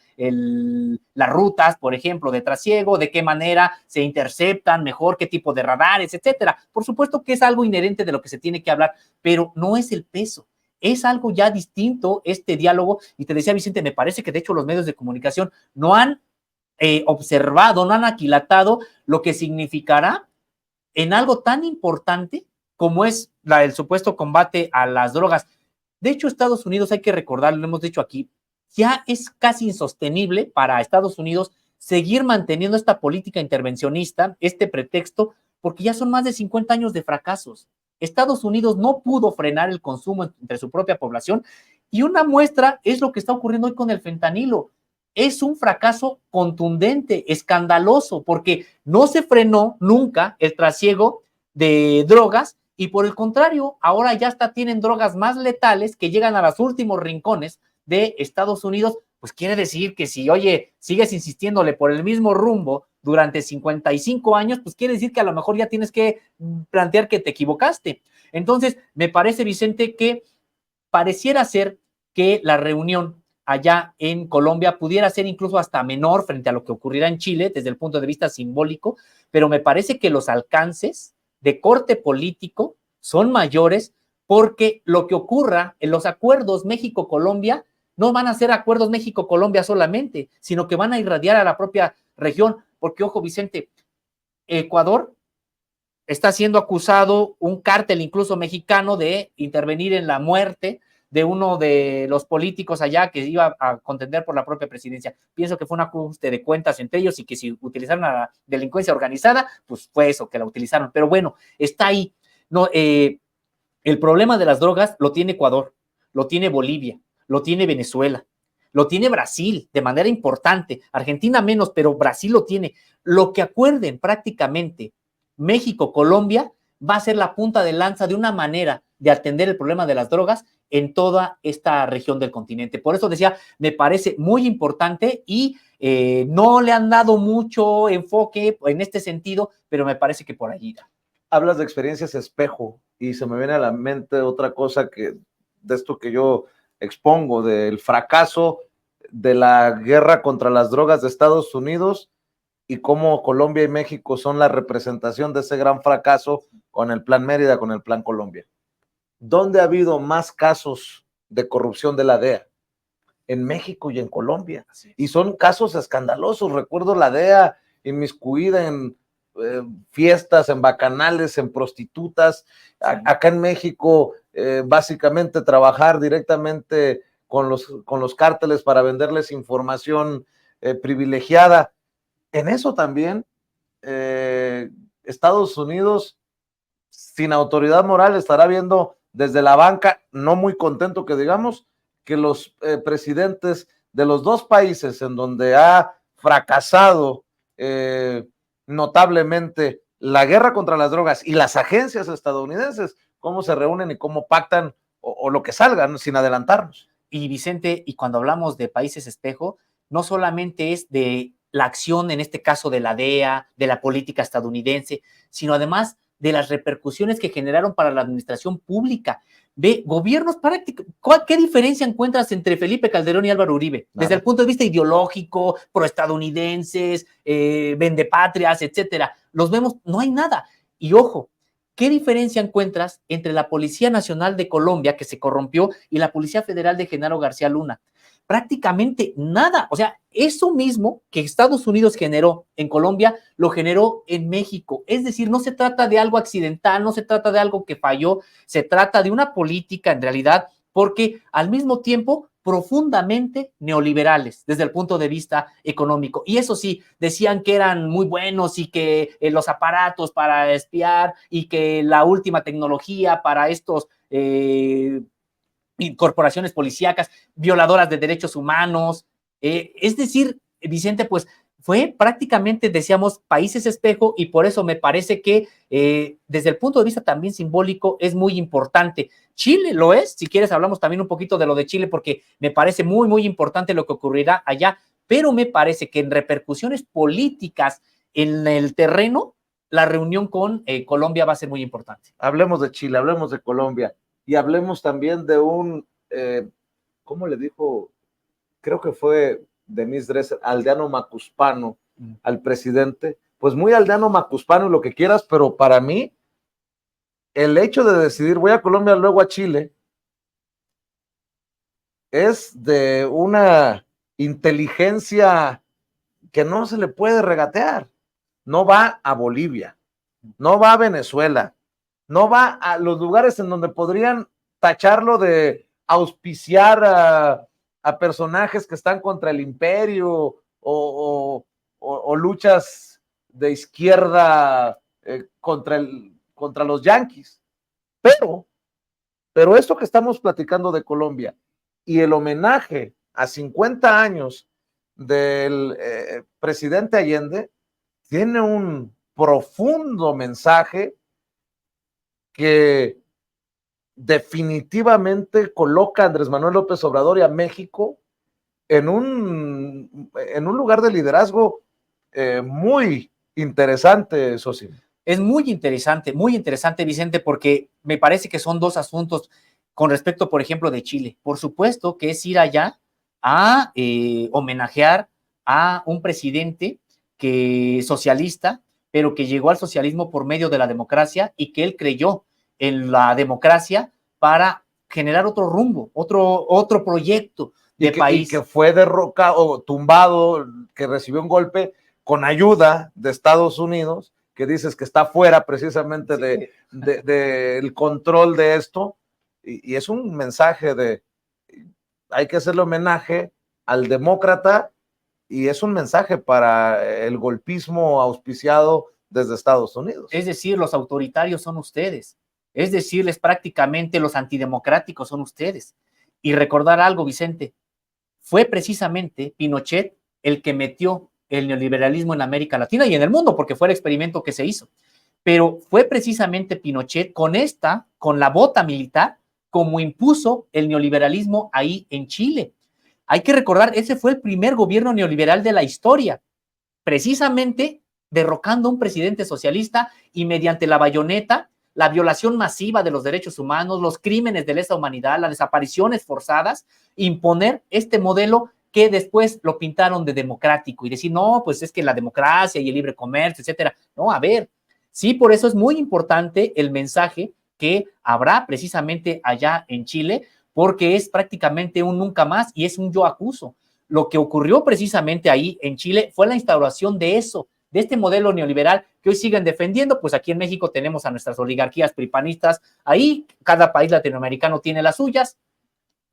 las rutas, por ejemplo, de trasiego, de qué manera se interceptan mejor, qué tipo de radares, etcétera. Por supuesto que es algo inherente de lo que se tiene que hablar, pero no es el peso. Es algo ya distinto este diálogo, y te decía, Vicente, me parece que de hecho los medios de comunicación no han observado, no han aquilatado lo que significará en algo tan importante como es el supuesto combate a las drogas. De hecho, Estados Unidos, hay que recordarlo, lo hemos dicho aquí, ya es casi insostenible para Estados Unidos seguir manteniendo esta política intervencionista, este pretexto, porque ya son más de 50 años de fracasos. Estados Unidos no pudo frenar el consumo entre su propia población y una muestra es lo que está ocurriendo hoy con el fentanilo. Es un fracaso contundente, escandaloso, porque no se frenó nunca el trasiego de drogas y por el contrario, ahora ya hasta tienen drogas más letales que llegan a los últimos rincones de Estados Unidos. Pues quiere decir que si, oye, sigues insistiéndole por el mismo rumbo durante 55 años, pues quiere decir que a lo mejor ya tienes que plantear que te equivocaste. Entonces, me parece, Vicente, que pareciera ser que la reunión allá en Colombia pudiera ser incluso hasta menor frente a lo que ocurrirá en Chile desde el punto de vista simbólico, pero me parece que los alcances de corte político son mayores porque lo que ocurra en los acuerdos México-Colombia no van a ser acuerdos México-Colombia solamente, sino que van a irradiar a la propia región, porque ojo, Vicente, Ecuador está siendo acusado un cártel incluso mexicano de intervenir en la muerte de uno de los políticos allá que iba a contender por la propia presidencia. Pienso que fue un ajuste de cuentas entre ellos y que si utilizaron a la delincuencia organizada, pues fue eso, que la utilizaron. Pero bueno, está ahí. No, el problema de las drogas lo tiene Ecuador, lo tiene Bolivia, lo tiene Venezuela, lo tiene Brasil de manera importante, Argentina menos, pero Brasil lo tiene. Lo que acuerden prácticamente México, Colombia, va a ser la punta de lanza de una manera de atender el problema de las drogas en toda esta región del continente. Por eso decía, me parece muy importante y no le han dado mucho enfoque en este sentido, pero me parece que por allí irá. Hablas de experiencias espejo y se me viene a la mente otra cosa que de esto que yo expongo, del fracaso de la guerra contra las drogas de Estados Unidos y cómo Colombia y México son la representación de ese gran fracaso con el Plan Mérida, con el Plan Colombia. ¿Dónde ha habido más casos de corrupción de la DEA? En México y en Colombia. Y son casos escandalosos. Recuerdo la DEA inmiscuida en fiestas, en bacanales, en prostitutas. Sí. Acá en México, básicamente trabajar directamente con los cárteles para venderles información privilegiada. En eso también, Estados Unidos, sin autoridad moral, estará viendo desde la banca, no muy contento que digamos, que los presidentes de los dos países en donde ha fracasado notablemente la guerra contra las drogas y las agencias estadounidenses, cómo se reúnen y cómo pactan o lo que salga, ¿no? Sin adelantarnos. Y Vicente, y cuando hablamos de países espejo, no solamente es de la acción, en este caso de la DEA, de la política estadounidense, sino además de las repercusiones que generaron para la administración pública. Ve, gobiernos prácticos, ¿qué diferencia encuentras entre Felipe Calderón y Álvaro Uribe? Nada. Desde el punto de vista ideológico, proestadounidenses, vendepatrias, etcétera. Los vemos, no hay nada. Y ojo, ¿qué diferencia encuentras entre la Policía Nacional de Colombia, que se corrompió, y la Policía Federal de Genaro García Luna? Prácticamente nada. O sea, eso mismo que Estados Unidos generó en Colombia, lo generó en México. Es decir, no se trata de algo accidental, no se trata de algo que falló, se trata de una política en realidad, porque al mismo tiempo profundamente neoliberales desde el punto de vista económico. Y eso sí, decían que eran muy buenos y que los aparatos para espiar y que la última tecnología para estos corporaciones policíacas, violadoras de derechos humanos. Es decir, Vicente, pues fue prácticamente, decíamos, países espejo y por eso me parece que desde el punto de vista también simbólico es muy importante. Chile lo es, si quieres hablamos también un poquito de lo de Chile porque me parece muy, muy importante lo que ocurrirá allá, pero me parece que en repercusiones políticas en el terreno, la reunión con Colombia va a ser muy importante. Hablemos de Chile, hablemos de Colombia y hablemos también de un, ¿cómo le dijo? Creo que fue Denise Dresser, aldeano macuspano al presidente, pues muy aldeano macuspano y lo que quieras, pero para mí el hecho de decidir voy a Colombia, luego a Chile, es de una inteligencia que no se le puede regatear. No va a Bolivia, no va a Venezuela, no va a los lugares en donde podrían tacharlo de auspiciar a personajes que están contra el imperio o luchas de izquierda contra los yanquis. Pero esto que estamos platicando de Colombia y el homenaje a 50 años del presidente Allende tiene un profundo mensaje que definitivamente coloca a Andrés Manuel López Obrador y a México en un lugar de liderazgo muy interesante, Sosi. Es muy interesante, Vicente, porque me parece que son dos asuntos con respecto, por ejemplo, de Chile. Por supuesto que es ir allá a homenajear a un presidente que socialista, pero que llegó al socialismo por medio de la democracia y que él creyó en la democracia para generar otro rumbo, otro proyecto de país. Y que fue derrocado, tumbado, que recibió un golpe con ayuda de Estados Unidos, que dices que está fuera precisamente sí. del control de esto, y es un mensaje de hay que hacerle homenaje al demócrata, y es un mensaje para el golpismo auspiciado desde Estados Unidos. Es decir, los autoritarios son ustedes, es decirles prácticamente los antidemocráticos son ustedes. Y recordar algo, Vicente, fue precisamente Pinochet el que metió el neoliberalismo en América Latina y en el mundo, porque fue el experimento que se hizo. Pero fue precisamente Pinochet con la bota militar, como impuso el neoliberalismo ahí en Chile. Hay que recordar, ese fue el primer gobierno neoliberal de la historia, precisamente derrocando a un presidente socialista y mediante la bayoneta, la violación masiva de los derechos humanos, los crímenes de lesa humanidad, las desapariciones forzadas, imponer este modelo que después lo pintaron de democrático y decir, no, pues es que la democracia y el libre comercio, etcétera. No, a ver, sí, por eso es muy importante el mensaje que habrá precisamente allá en Chile, porque es prácticamente un nunca más y es un yo acuso. Lo que ocurrió precisamente ahí en Chile fue la instauración de eso, de este modelo neoliberal que hoy siguen defendiendo. Pues aquí en México tenemos a nuestras oligarquías pripanistas ahí, cada país latinoamericano tiene las suyas,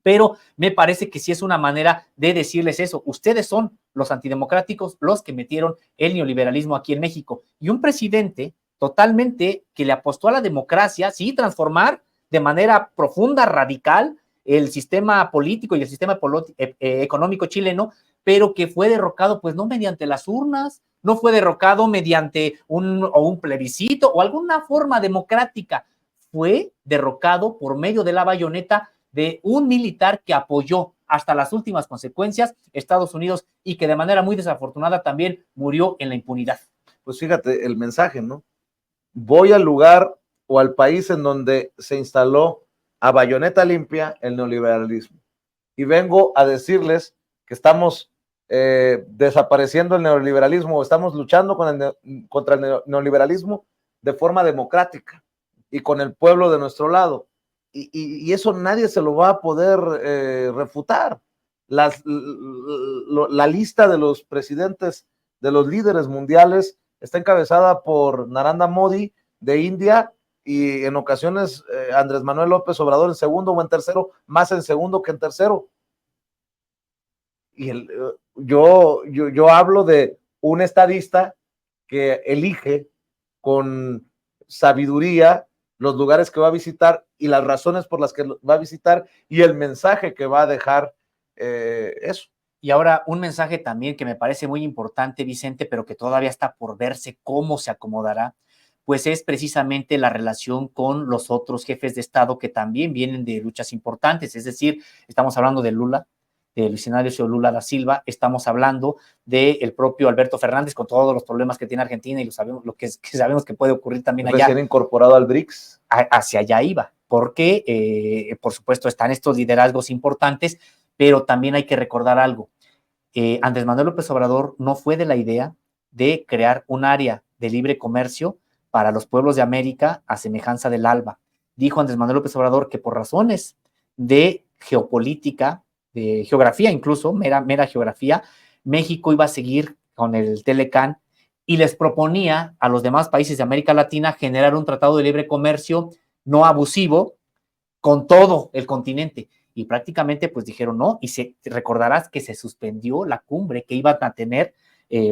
pero me parece que sí es una manera de decirles eso. Ustedes son los antidemocráticos, los que metieron el neoliberalismo aquí en México. Y un presidente totalmente que le apostó a la democracia, sí, transformar de manera profunda, radical, el sistema político y el sistema económico chileno, pero que fue derrocado, pues no mediante las urnas, no fue derrocado mediante un plebiscito o alguna forma democrática, fue derrocado por medio de la bayoneta de un militar que apoyó hasta las últimas consecuencias Estados Unidos y que de manera muy desafortunada también murió en la impunidad. Pues fíjate el mensaje, ¿no? Voy al lugar o al país en donde se instaló a bayoneta limpia el neoliberalismo y vengo a decirles que estamos desapareciendo el neoliberalismo, estamos luchando contra el neoliberalismo de forma democrática y con el pueblo de nuestro lado. Y eso nadie se lo va a poder refutar. La lista de los presidentes, de los líderes mundiales, está encabezada por Narendra Modi de India y en ocasiones Andrés Manuel López Obrador en segundo o en tercero, más en segundo que en tercero. Y yo hablo de un estadista que elige con sabiduría los lugares que va a visitar y las razones por las que va a visitar y el mensaje que va a dejar eso. Y ahora un mensaje también que me parece muy importante, Vicente, pero que todavía está por verse cómo se acomodará, pues es precisamente la relación con los otros jefes de Estado que también vienen de luchas importantes. Es decir, estamos hablando de Lula, de Luis Ignacio Lula da Silva, estamos hablando del propio Alberto Fernández con todos los problemas que tiene Argentina y lo que sabemos que puede ocurrir también allá. Recién incorporado al BRICS. Hacia allá iba, porque por supuesto están estos liderazgos importantes, pero también hay que recordar algo. Andrés Manuel López Obrador no fue de la idea de crear un área de libre comercio para los pueblos de América a semejanza del ALBA. Dijo Andrés Manuel López Obrador que por razones de geopolítica, de geografía incluso, mera geografía, México iba a seguir con el Telecán, y les proponía a los demás países de América Latina generar un tratado de libre comercio no abusivo con todo el continente. Y prácticamente pues dijeron no, y recordarás que se suspendió la cumbre que iban a tener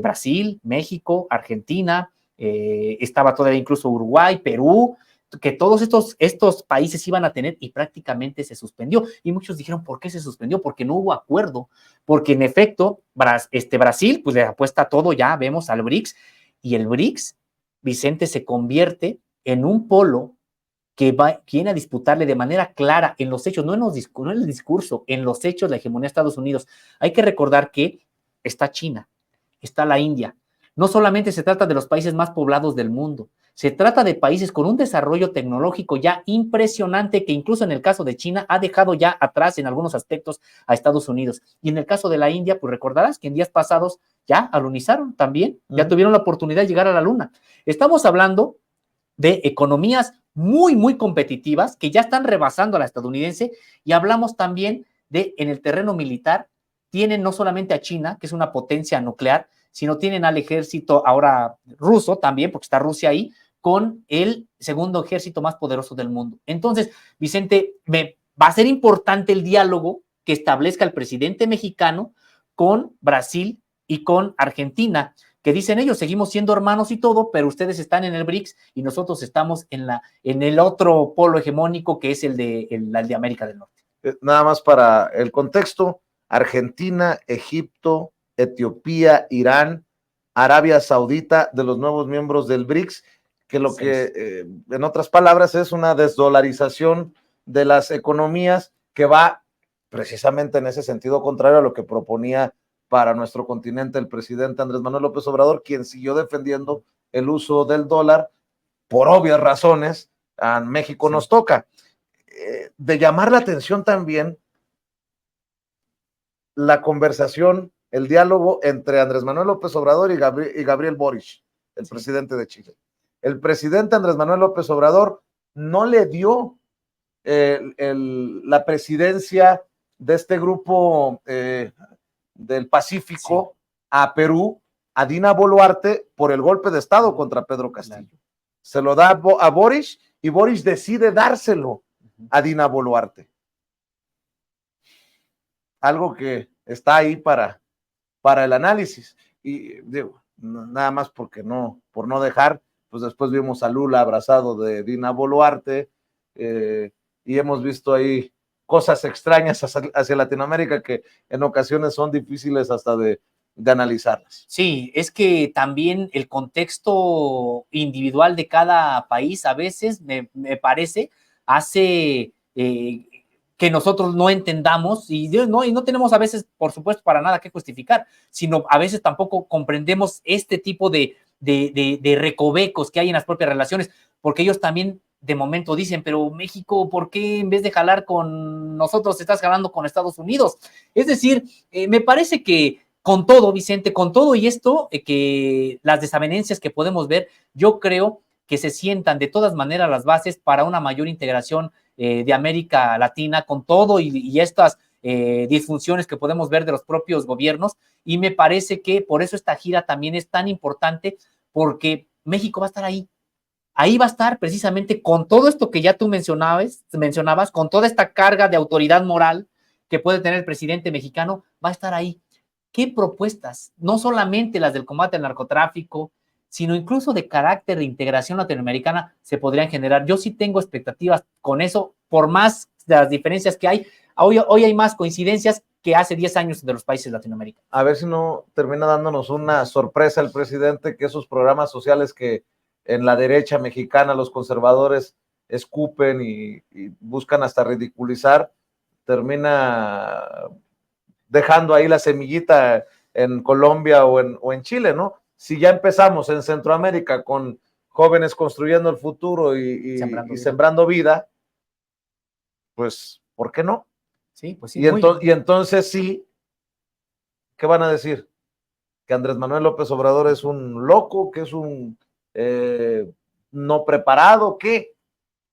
Brasil, México, Argentina, estaba todavía incluso Uruguay, Perú, que todos estos países iban a tener, y prácticamente se suspendió. Y muchos dijeron, ¿por qué se suspendió? Porque no hubo acuerdo, porque en efecto Brasil pues le apuesta todo, ya vemos al BRICS, y el BRICS, Vicente, se convierte en un polo que viene a disputarle de manera clara en los hechos, no en el discurso, en los hechos, la hegemonía de Estados Unidos. Hay que recordar que está China, está la India. No solamente se trata de los países más poblados del mundo, se trata de países con un desarrollo tecnológico ya impresionante, que incluso en el caso de China ha dejado ya atrás en algunos aspectos a Estados Unidos. Y en el caso de la India, pues recordarás que en días pasados ya alunizaron también, ya tuvieron la oportunidad de llegar a la luna. Estamos hablando de economías muy, muy competitivas que ya están rebasando a la estadounidense, y hablamos también de, en el terreno militar, tienen no solamente a China, que es una potencia nuclear, sino tienen al ejército ahora ruso también, porque está Rusia ahí, con el segundo ejército más poderoso del mundo. Entonces, Vicente, va a ser importante el diálogo que establezca el presidente mexicano con Brasil y con Argentina, que dicen ellos, seguimos siendo hermanos y todo, pero ustedes están en el BRICS y nosotros estamos en el otro polo hegemónico, que es el de América del Norte. Nada más para el contexto: Argentina, Egipto, Etiopía, Irán, Arabia Saudita, de los nuevos miembros del BRICS, que lo que, en otras palabras, es una desdolarización de las economías, que va precisamente en ese sentido contrario a lo que proponía para nuestro continente el presidente Andrés Manuel López Obrador, quien siguió defendiendo el uso del dólar por obvias razones. A México nos toca. De llamar la atención también la conversación, el diálogo entre Andrés Manuel López Obrador y Gabriel Boric, el presidente de Chile. El presidente Andrés Manuel López Obrador no le dio la presidencia de este grupo del Pacífico a Perú, a Dina Boluarte, por el golpe de Estado contra Pedro Castillo. Se lo da a Boric, y Boric decide dárselo a Dina Boluarte. Algo que está ahí para el análisis. Y digo, nada más por no dejar, pues después vimos a Lula abrazado de Dina Boluarte, y hemos visto ahí cosas extrañas hacia Latinoamérica que en ocasiones son difíciles hasta de analizarlas. Sí, es que también el contexto individual de cada país a veces me parece hace que nosotros no entendamos, y no tenemos a veces, por supuesto, para nada que justificar, sino a veces tampoco comprendemos este tipo de recovecos que hay en las propias relaciones, porque ellos también de momento dicen, pero México, ¿por qué en vez de jalar con nosotros estás jalando con Estados Unidos? Es decir, me parece que con todo, Vicente, con todo y esto, que las desavenencias que podemos ver, yo creo que se sientan de todas maneras las bases para una mayor integración de América Latina, con todo y estas disfunciones que podemos ver de los propios gobiernos, y me parece que por eso esta gira también es tan importante, porque México va a estar ahí. Ahí va a estar precisamente con todo esto que ya tú mencionabas, con toda esta carga de autoridad moral que puede tener el presidente mexicano, va a estar ahí. ¿Qué propuestas? No solamente las del combate al narcotráfico, sino incluso de carácter de integración latinoamericana se podrían generar. Yo sí tengo expectativas con eso, por más de las diferencias que hay. Hoy hay más coincidencias que hace 10 años de los países latinoamericanos. A ver si no termina dándonos una sorpresa el presidente, que esos programas sociales que en la derecha mexicana los conservadores escupen y buscan hasta ridiculizar, termina dejando ahí la semillita en Colombia o en Chile, ¿no? Si ya empezamos en Centroamérica con jóvenes construyendo el futuro y sembrando vida, pues, ¿por qué no? Sí, pues sí. Y entonces sí, ¿qué van a decir? ¿Que Andrés Manuel López Obrador es un loco, que es un no preparado? ¿Qué?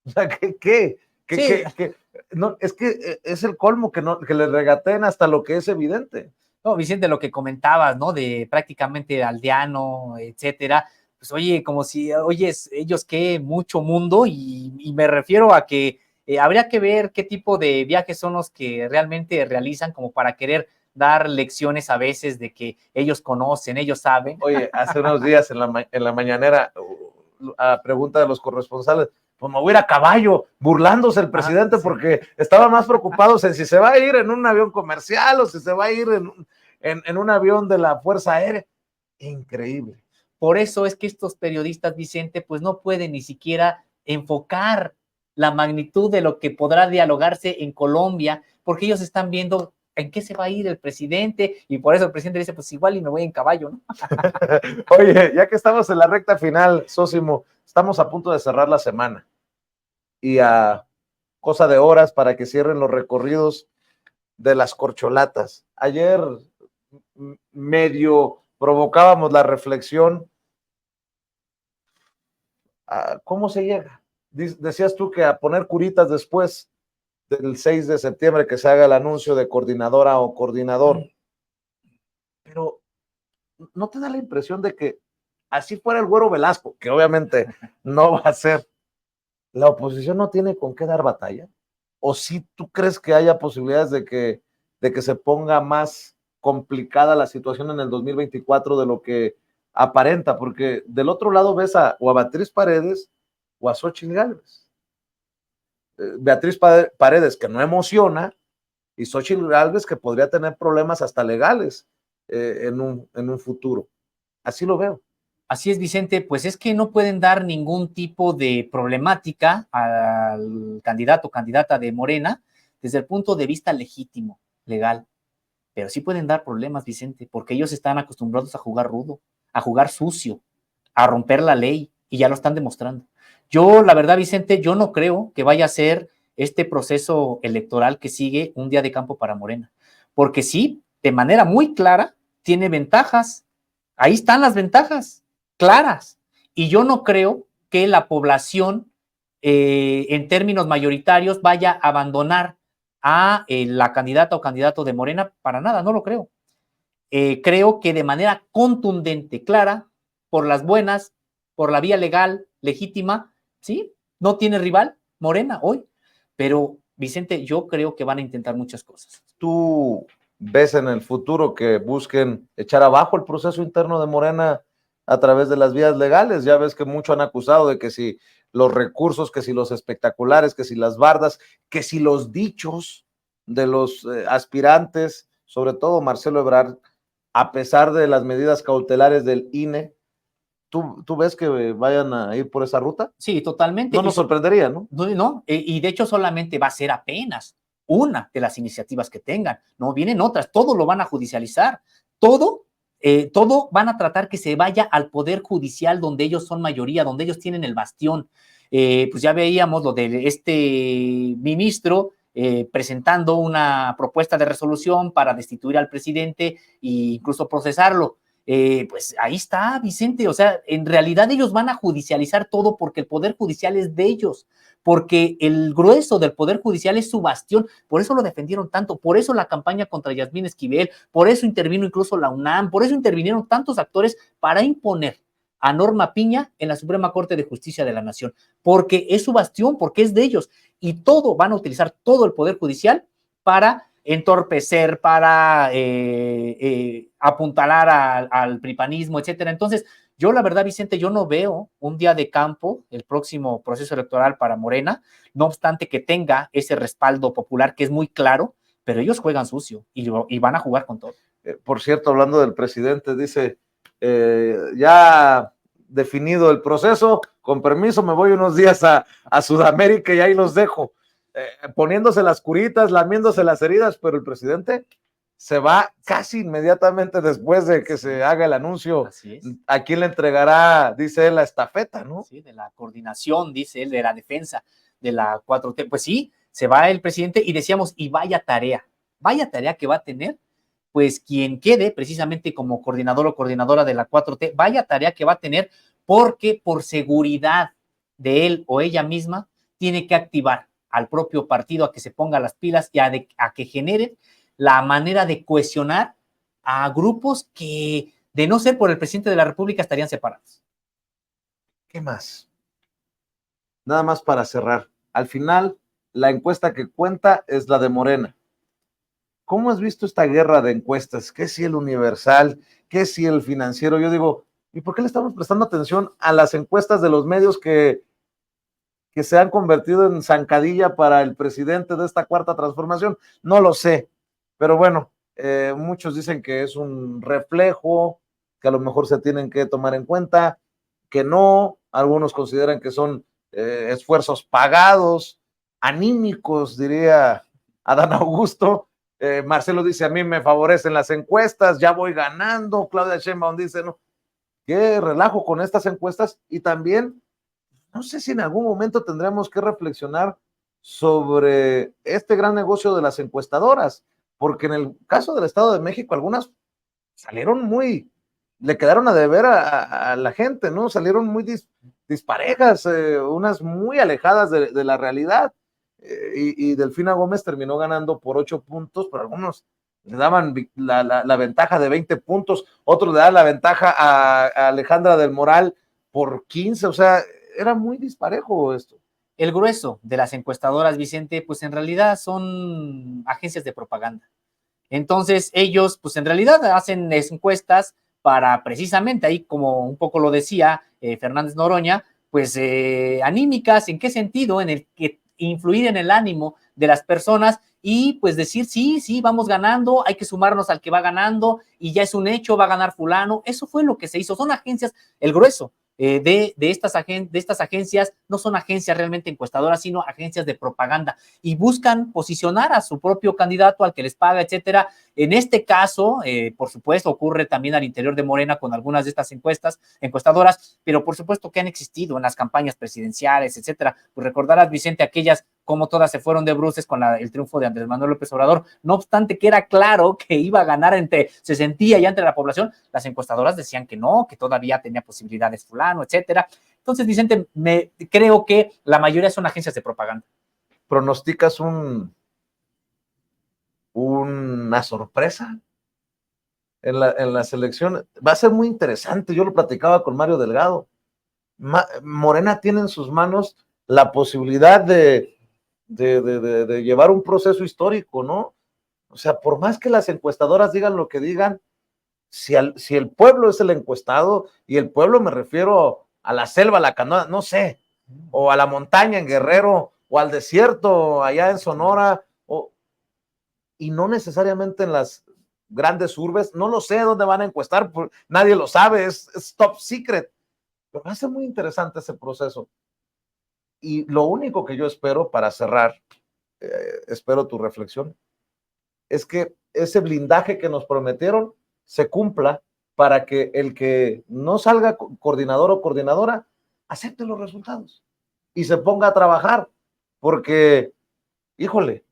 O sea, ¿qué? No, es que es el colmo que le regateen hasta lo que es evidente. No, Vicente, lo que comentabas, ¿no? De prácticamente aldeano, etcétera. Pues oye, como si, oyes, ellos qué mucho mundo, y me refiero a que habría que ver qué tipo de viajes son los que realmente realizan como para querer dar lecciones a veces de que ellos conocen, ellos saben. Oye, hace unos días en la mañanera, a pregunta de los corresponsales, pues me voy a ir a caballo, burlándose el presidente, sí, porque estaba más preocupado en si se va a ir en un avión comercial o si se va a ir en un avión de la Fuerza Aérea. Increíble. Por eso es que estos periodistas, Vicente, pues no pueden ni siquiera enfocar la magnitud de lo que podrá dialogarse en Colombia, porque ellos están viendo en qué se va a ir el presidente, y por eso el presidente dice, pues igual y me voy en caballo, ¿no? Oye, ya que estamos en la recta final, Sósimo, estamos a punto de cerrar la semana, y a cosa de horas para que cierren los recorridos de las corcholatas. Ayer medio provocábamos la reflexión, ¿cómo se llega? Decías tú que a poner curitas después del 6 de septiembre que se haga el anuncio de coordinadora o coordinador, pero ¿no te da la impresión de que así fuera el Güero Velasco, que obviamente no va a ser, la oposición no tiene con qué dar batalla? ¿O si tú crees que haya posibilidades de que se ponga más complicada la situación en el 2024 de lo que aparenta? Porque del otro lado ves o a Beatriz Paredes o a Xóchitl Gálvez. Beatriz Paredes, que no emociona, y Xóchitl Gálvez, que podría tener problemas hasta legales en un futuro. Así lo veo. Así es, Vicente, pues es que no pueden dar ningún tipo de problemática al candidato o candidata de Morena desde el punto de vista legítimo, legal, pero sí pueden dar problemas, Vicente, porque ellos están acostumbrados a jugar rudo, a jugar sucio, a romper la ley, y ya lo están demostrando. Yo, la verdad, Vicente, yo no creo que vaya a ser este proceso electoral que sigue un día de campo para Morena, porque sí, de manera muy clara, tiene ventajas. Ahí están las ventajas claras, y yo no creo que la población en términos mayoritarios vaya a abandonar a la candidata o candidato de Morena, para nada, no lo creo. Creo que de manera contundente, clara, por las buenas, por la vía legal, legítima, ¿sí? No tiene rival Morena hoy, pero Vicente, yo creo que van a intentar muchas cosas. ¿Tú ves en el futuro que busquen echar abajo el proceso interno de Morena a través de las vías legales? Ya ves que mucho han acusado de que si los recursos, que si los espectaculares, que si las bardas, que si los dichos de los aspirantes, sobre todo Marcelo Ebrard, a pesar de las medidas cautelares del INE. ¿Tú ves que vayan a ir por esa ruta? Sí, totalmente. No nos sorprendería, ¿no? No, y de hecho solamente va a ser apenas una de las iniciativas que tengan, no vienen otras, todo lo van a judicializar, todo van a tratar que se vaya al poder judicial donde ellos son mayoría, donde ellos tienen el bastión. Pues ya veíamos lo de este ministro presentando una propuesta de resolución para destituir al presidente e incluso procesarlo. Pues ahí está, Vicente, o sea, en realidad ellos van a judicializar todo porque el poder judicial es de ellos, porque el grueso del poder judicial es su bastión, por eso lo defendieron tanto, por eso la campaña contra Yasmín Esquivel, por eso intervino incluso la UNAM, por eso intervinieron tantos actores para imponer a Norma Piña en la Suprema Corte de Justicia de la Nación, porque es su bastión, porque es de ellos, y todo, van a utilizar todo el poder judicial para entorpecer, para apuntalar al pripanismo, etcétera. Entonces, yo la verdad, Vicente, yo no veo un día de campo el próximo proceso electoral para Morena, no obstante que tenga ese respaldo popular que es muy claro, pero ellos juegan sucio y van a jugar con todo. Por cierto, hablando del presidente, dice, ya definido el proceso, con permiso me voy unos días a Sudamérica y ahí los dejo, poniéndose las curitas, lamiéndose las heridas, pero el presidente se va casi inmediatamente después de que se haga el anuncio. Así es. ¿A quién le entregará, dice él, la estafeta, no? Sí, de la coordinación, dice él, de la defensa de la 4T. Pues sí, se va el presidente y decíamos, y vaya tarea que va a tener, pues quien quede precisamente como coordinador o coordinadora de la 4T, vaya tarea que va a tener, porque por seguridad de él o ella misma, tiene que activar al propio partido a que se ponga las pilas y a que generen la manera de cohesionar a grupos que, de no ser por el presidente de la República, estarían separados. ¿Qué más? Nada más para cerrar. Al final, la encuesta que cuenta es la de Morena. ¿Cómo has visto esta guerra de encuestas? ¿Qué si el Universal? ¿Qué si el Financiero? Yo digo, ¿y por qué le estamos prestando atención a las encuestas de los medios que se han convertido en zancadilla para el presidente de esta cuarta transformación? No lo sé, pero bueno, muchos dicen que es un reflejo, que a lo mejor se tienen que tomar en cuenta, que no, algunos consideran que son esfuerzos pagados, anímicos, diría Adán Augusto. Marcelo dice, a mí me favorecen las encuestas, ya voy ganando. Claudia Sheinbaum dice, no, qué relajo con estas encuestas. Y también, no sé si en algún momento tendremos que reflexionar sobre este gran negocio de las encuestadoras, porque en el caso del Estado de México, algunas salieron muy, le quedaron a deber a la gente, ¿no? Salieron muy disparejas, unas muy alejadas de la realidad. Y Delfina Gómez terminó ganando por 8 puntos, pero algunos le daban la ventaja de 20 puntos, otros le daban la ventaja a Alejandra del Moral por 15, o sea, era muy disparejo esto. El grueso de las encuestadoras, Vicente, pues en realidad son agencias de propaganda. Entonces ellos, pues en realidad hacen encuestas para precisamente, ahí como un poco lo decía Fernández Noroña, pues anímicas. ¿En qué sentido? En el que influir en el ánimo de las personas y pues decir, sí, sí, vamos ganando, hay que sumarnos al que va ganando y ya es un hecho, va a ganar fulano. Eso fue lo que se hizo. Son agencias, el grueso de estas agencias no son agencias realmente encuestadoras, sino agencias de propaganda y buscan posicionar a su propio candidato, al que les paga, etcétera. En este caso, por supuesto, ocurre también al interior de Morena con algunas de estas encuestadoras, pero por supuesto que han existido en las campañas presidenciales, etcétera. Pues recordarás, Vicente, aquellas como todas se fueron de bruces con el triunfo de Andrés Manuel López Obrador, no obstante que era claro que iba a ganar se sentía ya entre la población, las encuestadoras decían que no, que todavía tenía posibilidades fulano, etcétera. Entonces, Vicente, creo que la mayoría son agencias de propaganda. ¿Pronosticas una sorpresa en la selección? Va a ser muy interesante. Yo lo platicaba con Mario Delgado. Morena tiene en sus manos la posibilidad de llevar un proceso histórico, ¿no? O sea, por más que las encuestadoras digan lo que digan, si el pueblo es el encuestado, y el pueblo me refiero a la selva, a la canoa, no sé, o a la montaña en Guerrero, o al desierto allá en Sonora, y no necesariamente en las grandes urbes, no lo sé dónde van a encuestar, nadie lo sabe, es top secret, pero va a ser muy interesante ese proceso. Y lo único que yo espero para cerrar, espero tu reflexión, es que ese blindaje que nos prometieron se cumpla para que el que no salga coordinador o coordinadora acepte los resultados y se ponga a trabajar, porque, híjole,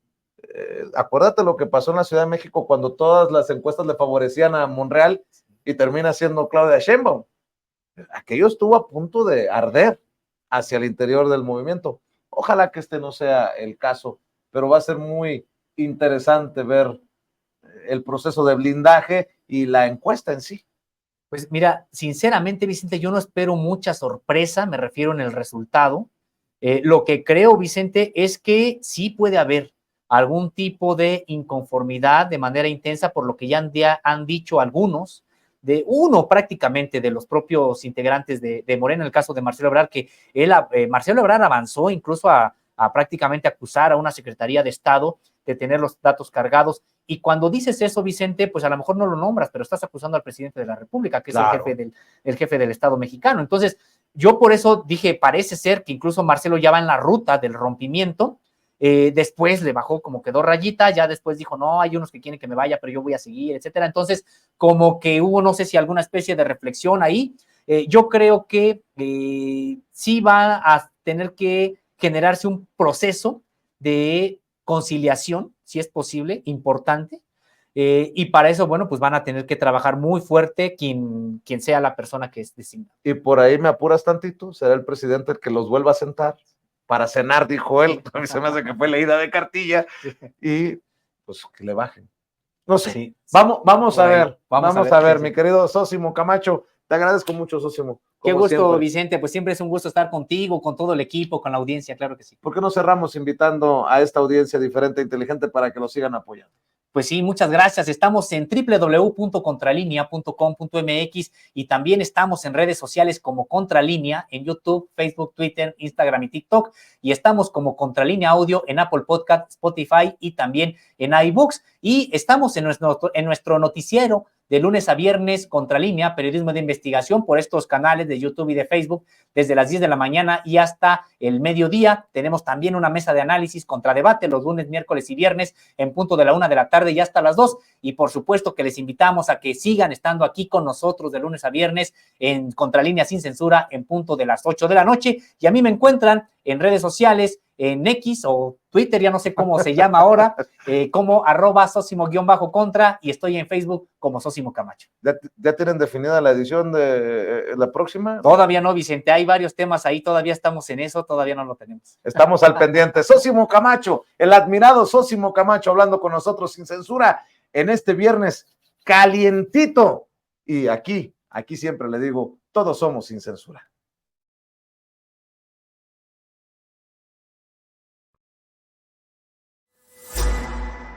acuérdate lo que pasó en la Ciudad de México cuando todas las encuestas le favorecían a Monreal y termina siendo Claudia Sheinbaum. Aquello estuvo a punto de arder hacia el interior del movimiento. Ojalá que este no sea el caso, pero va a ser muy interesante ver el proceso de blindaje y la encuesta en sí. Pues mira, sinceramente, Vicente, yo no espero mucha sorpresa, me refiero en el resultado. Lo que creo, Vicente, es que sí puede haber algún tipo de inconformidad de manera intensa por lo que ya han dicho algunos, de uno prácticamente de los propios integrantes de Morena, en el caso de Marcelo Ebrard, que Marcelo Ebrard avanzó incluso a prácticamente acusar a una Secretaría de Estado de tener los datos cargados. Y cuando dices eso, Vicente, pues a lo mejor no lo nombras, pero estás acusando al presidente de la República, que es claro, el jefe del Estado mexicano. Entonces, yo por eso dije, parece ser que incluso Marcelo ya va en la ruta del rompimiento. Después le bajó como quedó rayita, ya después dijo, no, hay unos que quieren que me vaya, pero yo voy a seguir, etcétera. Entonces, como que hubo, no sé si alguna especie de reflexión ahí. Yo creo que sí va a tener que generarse un proceso de conciliación, si es posible, importante, y para eso, bueno, pues van a tener que trabajar muy fuerte quien sea la persona que es designada. Y por ahí me apuras tantito, será el presidente el que los vuelva a sentar para cenar, dijo él, a mí se me hace que fue leída de cartilla, y pues que le bajen. No sé. Sí, vamos a ver, vamos a ver, sí, mi querido Sósimo Camacho. Te agradezco mucho, Sósimo. Qué gusto, siempre. Vicente, pues siempre es un gusto estar contigo, con todo el equipo, con la audiencia, claro que sí. ¿Por qué no cerramos invitando a esta audiencia diferente e inteligente para que lo sigan apoyando? Pues sí, muchas gracias. Estamos en www.contralinea.com.mx y también estamos en redes sociales como Contralínea, en YouTube, Facebook, Twitter, Instagram y TikTok. Y estamos como Contralínea Audio en Apple Podcast, Spotify y también en iBooks. Y estamos en nuestro noticiero de lunes a viernes, Contralínea, periodismo de investigación, por estos canales de YouTube y de Facebook, desde las 10 de la mañana y hasta el mediodía. Tenemos también una mesa de análisis contra debate los lunes, miércoles y viernes en punto de la 1 de la tarde y hasta las 2. Y por supuesto que les invitamos a que sigan estando aquí con nosotros de lunes a viernes en Contralínea sin censura en punto de las 8 de la noche. Y a mí me encuentran en redes sociales, en X o Twitter, ya no sé cómo se llama ahora, como @Sósimo_contra, y estoy en Facebook como Sósimo Camacho. ¿Ya tienen definida la edición de la próxima? Todavía no, Vicente, hay varios temas ahí, todavía estamos en eso, todavía no lo tenemos. Estamos al pendiente. Sósimo Camacho, el admirado Sósimo Camacho, hablando con nosotros sin censura en este viernes calientito. Y aquí siempre le digo, todos somos sin censura.